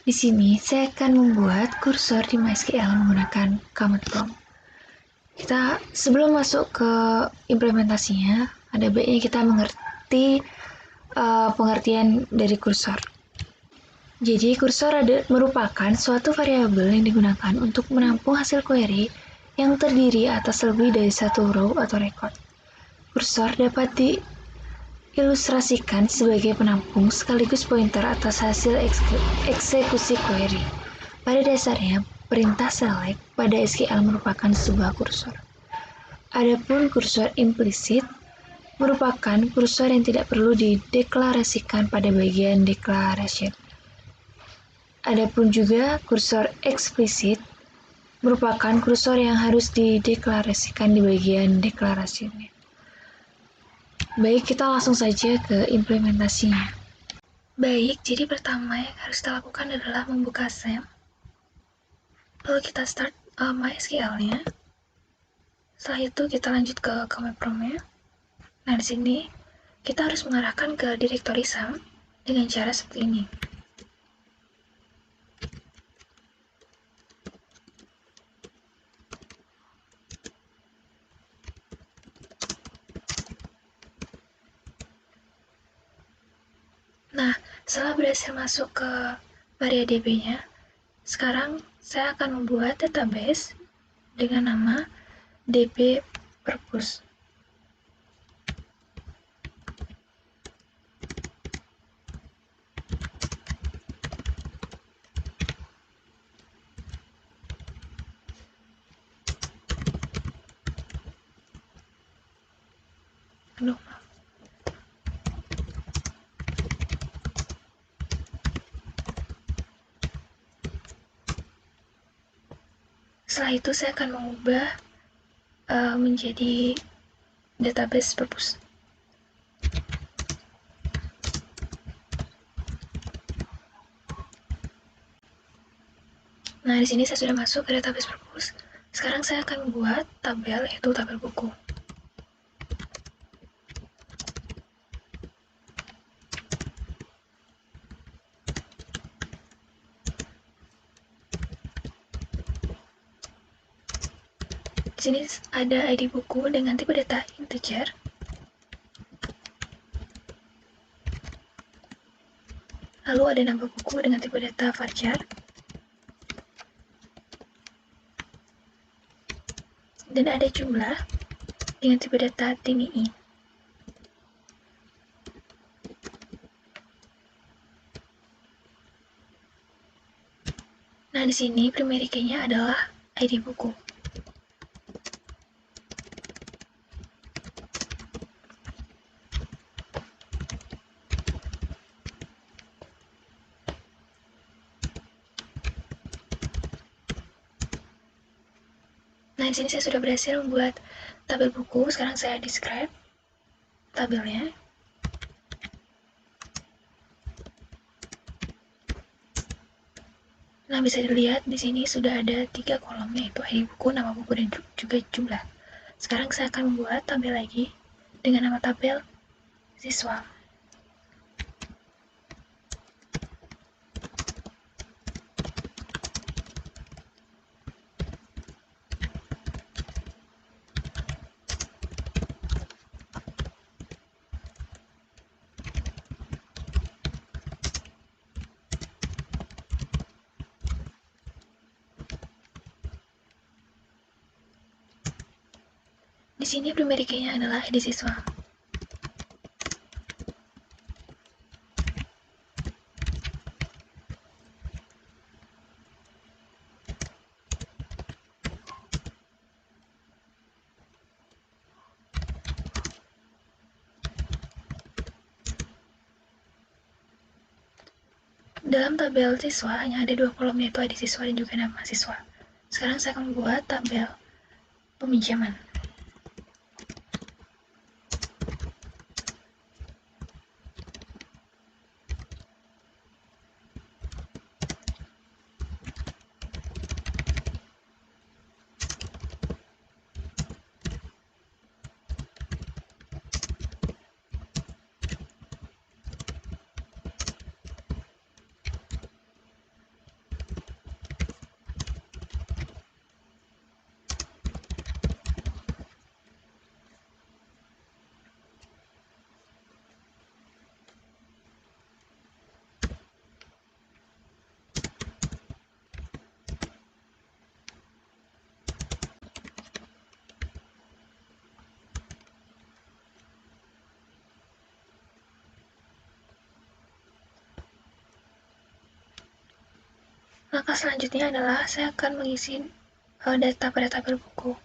Di sini saya akan membuat kursor di MySQL menggunakan command prompt. Sebelum masuk ke implementasinya, ada baiknya kita mengerti pengertian dari kursor. Jadi kursor merupakan suatu variabel yang digunakan untuk menampung hasil query yang terdiri atas lebih dari satu row atau record. Kursor dapat diilustrasikan sebagai penampung sekaligus pointer atas hasil eksekusi query. Pada dasarnya, perintah select pada SQL merupakan sebuah kursor. Adapun kursor implisit merupakan kursor yang tidak perlu dideklarasikan pada bagian declaration. Adapun juga kursor eksplisit merupakan kursor yang harus dideklarasikan di bagian deklarasinya. Baik, kita langsung saja ke implementasinya. Baik, jadi pertama yang harus kita lakukan adalah membuka SAM. Lalu kita start MySQL-nya. Setelah itu kita lanjut ke command prompt-nya. Nah, di sini kita harus mengarahkan ke direktori SAM dengan cara seperti ini. Nah, setelah berhasil masuk ke MariaDB-nya, sekarang saya akan membuat database dengan nama DB Purpose. Setelah itu saya akan mengubah menjadi database purpose. Nah, di sini saya sudah masuk ke database purpose. Sekarang saya akan membuat tabel, yaitu tabel buku. Di sini ada ID buku dengan tipe data integer. Lalu ada nama buku dengan tipe data varchar. Dan ada jumlah dengan tipe data TINI. Nah, di sini primary key-nya adalah ID buku. Nah, di sini saya sudah berhasil membuat tabel buku. Sekarang saya describe tabelnya. Nah, bisa dilihat di sini sudah ada 3 kolom, yaitu ID buku, nama buku, dan juga jumlah. Sekarang saya akan membuat tabel lagi dengan nama tabel siswa. Di sini primary key-nya adalah ID siswa. Dalam tabel siswa hanya ada 2 kolom, yaitu ID siswa dan juga nama siswa. Sekarang saya akan membuat tabel peminjaman. Langkah selanjutnya adalah saya akan mengisi data pada tabel buku.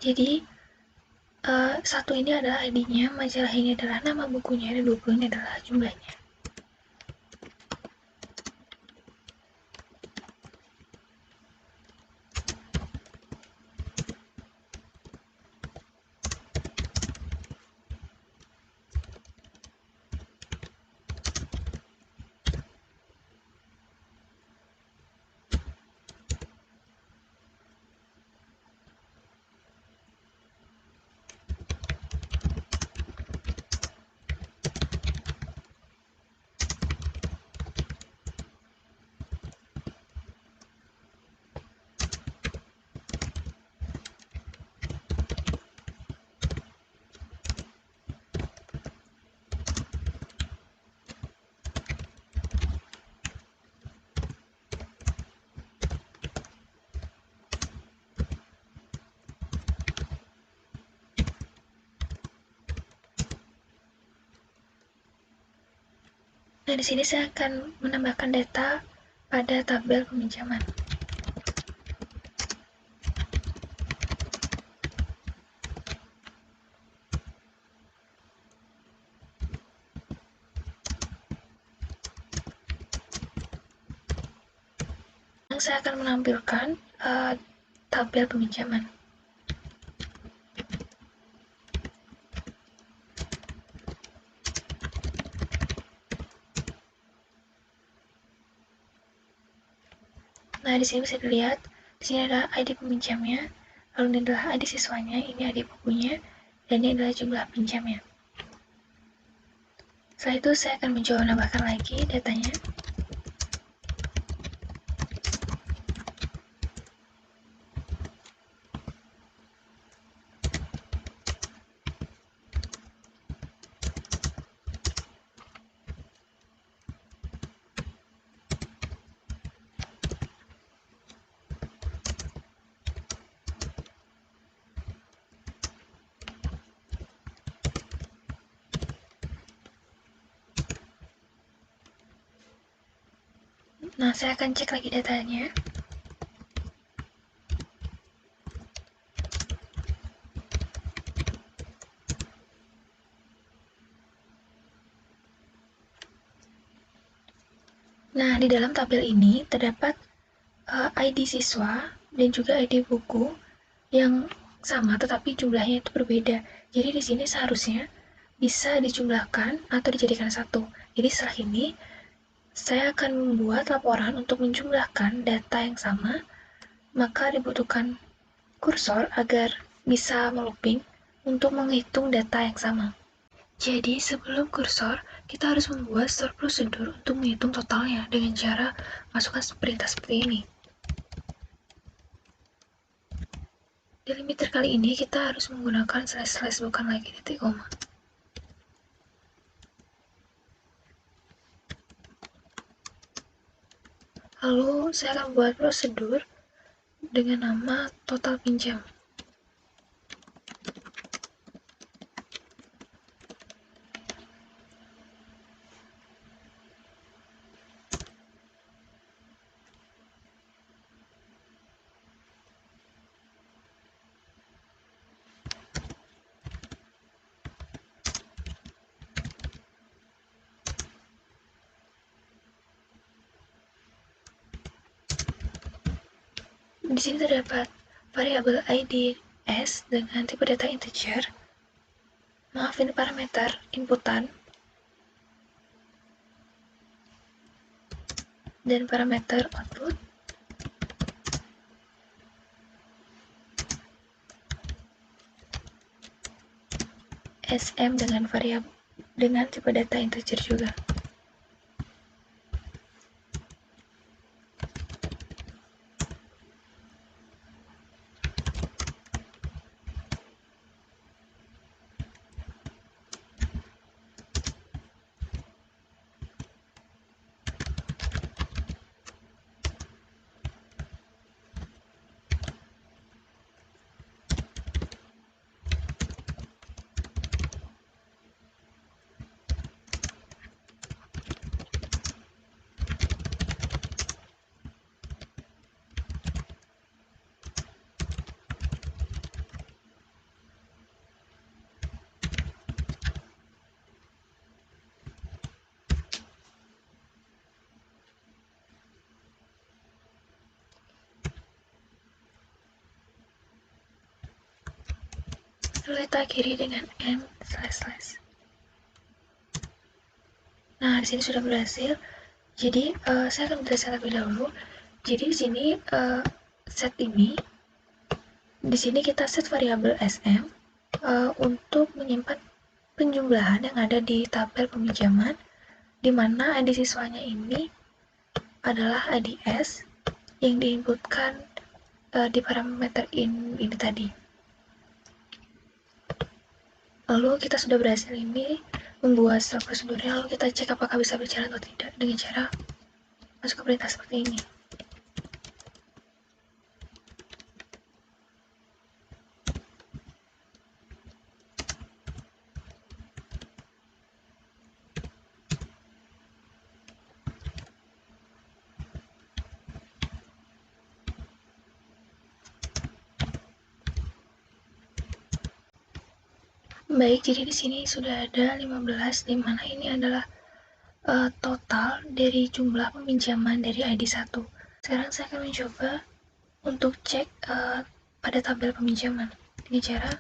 Jadi, satu ini adalah ID-nya, majalah ini adalah nama bukunya, dan 20 ini adalah jumlahnya. Nah, di sini saya akan menambahkan data pada tabel peminjaman. Saya akan menampilkan tabel peminjaman. Nah, di sini bisa dilihat, di sini adalah ID peminjamnya, lalu ini adalah ID siswanya, ini ID bukunya, dan ini adalah jumlah pinjamnya. Setelah itu saya akan mencoba menambahkan lagi datanya. Nah, saya akan cek lagi datanya. Nah, di dalam tabel ini terdapat ID siswa dan juga ID buku yang sama, tetapi jumlahnya itu berbeda. Jadi di sini seharusnya bisa dijumlahkan atau dijadikan satu. Jadi setelah ini, saya akan membuat laporan untuk menjumlahkan data yang sama, maka dibutuhkan kursor agar bisa melooping untuk menghitung data yang sama. Jadi sebelum kursor, kita harus membuat store prosedur untuk menghitung totalnya dengan cara masukkan perintah seperti ini. Di limiter kali ini kita harus menggunakan slash bukan lagi titik koma. Lalu saya akan membuat prosedur dengan nama total pinjam. Di sini terdapat variabel ID S dengan tipe data integer. Maaf, ini parameter inputan dan parameter output. SM dengan variabel dengan tipe data integer juga. lalu kita akhiri dengan n // Nah, di sini sudah berhasil. Jadi, saya akan menjelaskan lebih dahulu. Jadi di sini set ini, di sini kita set variabel sm untuk menyimpan penjumlahan yang ada di tabel peminjaman, di mana ID siswanya ini adalah ID S yang diinputkan di parameter ini tadi. Lalu kita sudah berhasil ini membuat setelah prosedurnya, lalu kita cek apakah bisa berjalan atau tidak dengan cara masuk ke perintah seperti ini. Baik, jadi di sini sudah ada 15, di mana ini adalah total dari jumlah peminjaman dari ID 1. Sekarang saya akan mencoba untuk cek pada tabel peminjaman dengan cara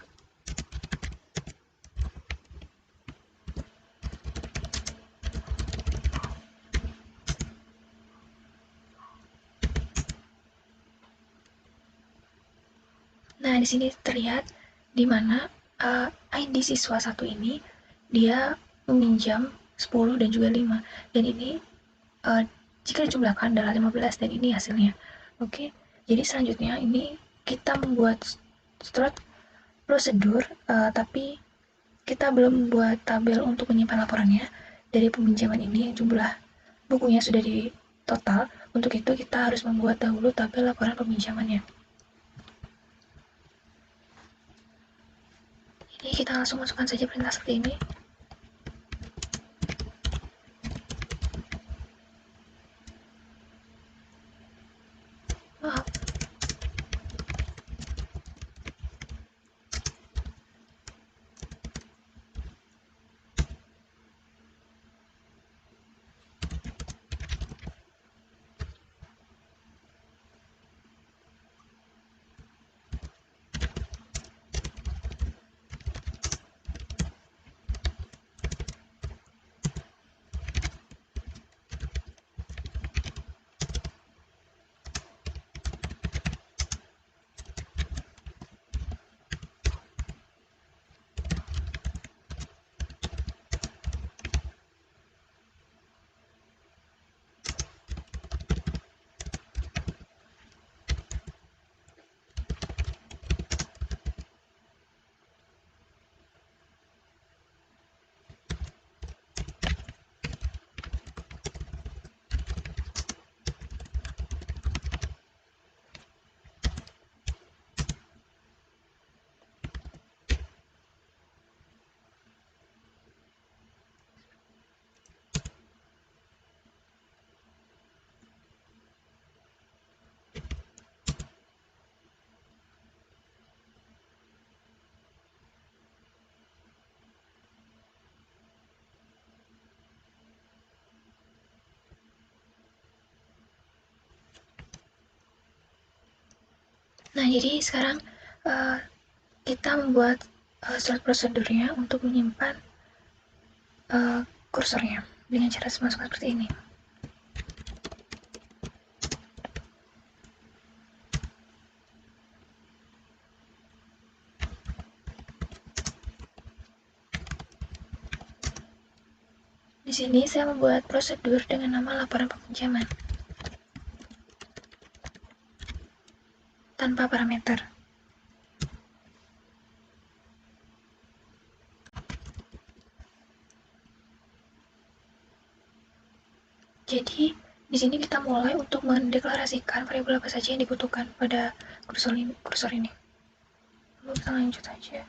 nah, di sini terlihat di mana ID siswa 1 ini dia meminjam 10 dan juga 5, dan ini jika dijumlahkan adalah 15, dan ini hasilnya. Oke, jadi selanjutnya ini kita membuat start prosedur, tapi kita belum membuat tabel untuk menyimpan laporannya. Dari peminjaman ini jumlah bukunya sudah di total. Untuk itu kita harus membuat dahulu tabel laporan peminjamannya. Ini kita langsung masukkan saja perintah seperti ini. Maaf. Nah, jadi sekarang kita membuat start prosedurnya untuk menyimpan kursornya dengan cara masuk seperti ini. Di sini saya membuat prosedur dengan nama laporan peminjaman tanpa parameter. Jadi di sini kita mulai untuk mendeklarasikan variabel apa saja yang dibutuhkan pada kursor ini. Lalu kita lanjut saja.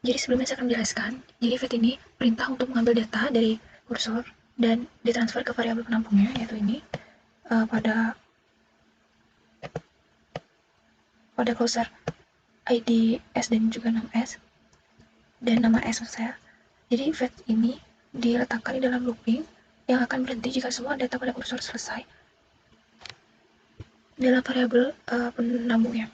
Jadi sebelumnya saya akan menjelaskan. Jadi vet ini perintah untuk mengambil data dari kursor dan ditransfer ke variabel penampungnya, yaitu ini pada closer ID S dan juga nama S dan nama S maksud saya. Jadi vet ini diletakkan di dalam looping yang akan berhenti jika semua data pada kursor selesai dalam variabel penambungnya.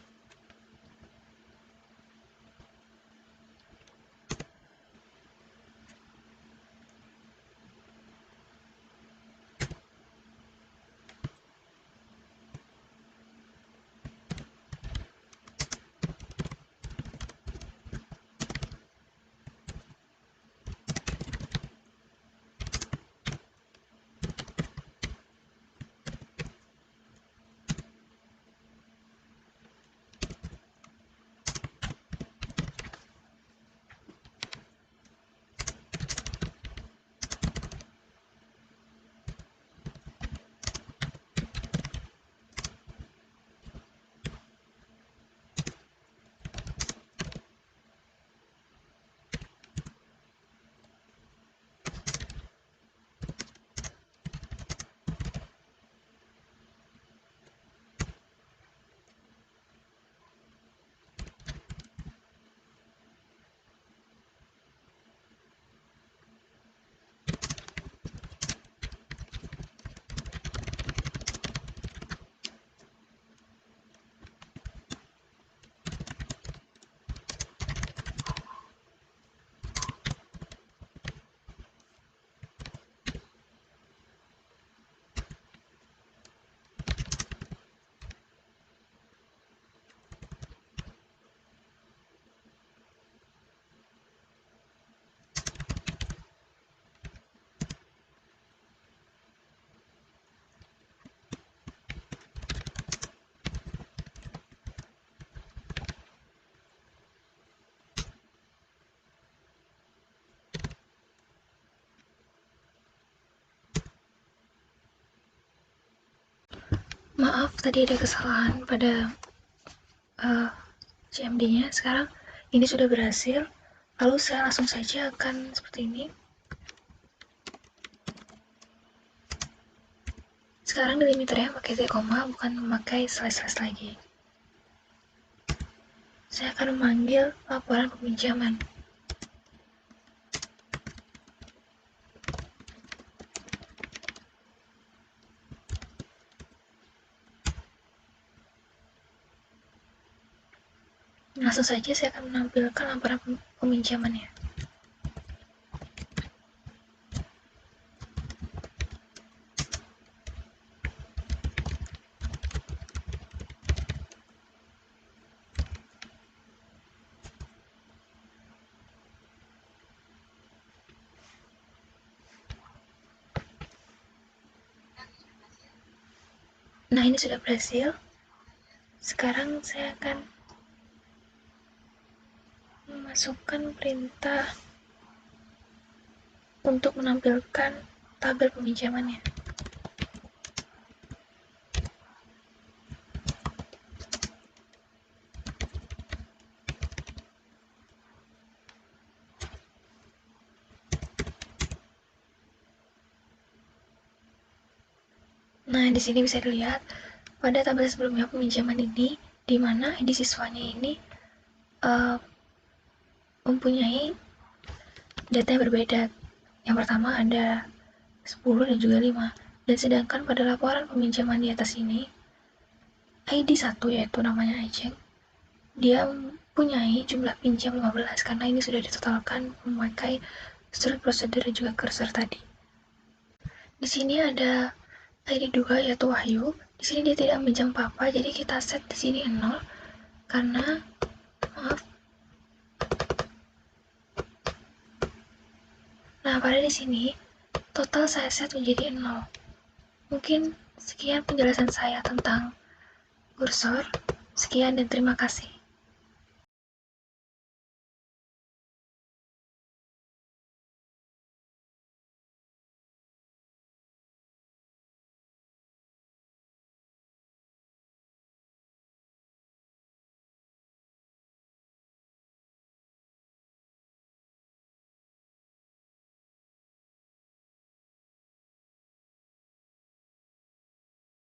Maaf, tadi ada kesalahan pada CMD-nya. Sekarang ini sudah berhasil. Lalu saya langsung saja akan seperti ini. Sekarang delimiternya pakai titik koma, bukan memakai slash lagi. Saya akan memanggil laporan peminjaman. Langsung saja saya akan menampilkan laporan peminjamannya. Nah, ini sudah berhasil. Sekarang saya akan memasukkan perintah untuk menampilkan tabel peminjamannya. Nah, di sini bisa dilihat pada tabel sebelumnya peminjaman ini, di mana ID siswanya ini mempunyai data yang berbeda. Yang pertama ada 10 dan juga 5. Dan sedangkan pada laporan peminjaman di atas ini, ID 1 yaitu namanya Ajeng, dia mempunyai jumlah pinjam 15 karena ini sudah ditotalkan memakai surat prosedur dan juga cursor tadi. Di sini ada ID 2 yaitu Wahyu. Di sini dia tidak meminjam apa-apa, jadi kita set di sini 0 karena Nah, pada di sini total saya set menjadi 0. Mungkin sekian penjelasan saya tentang kursor. Sekian dan terima kasih.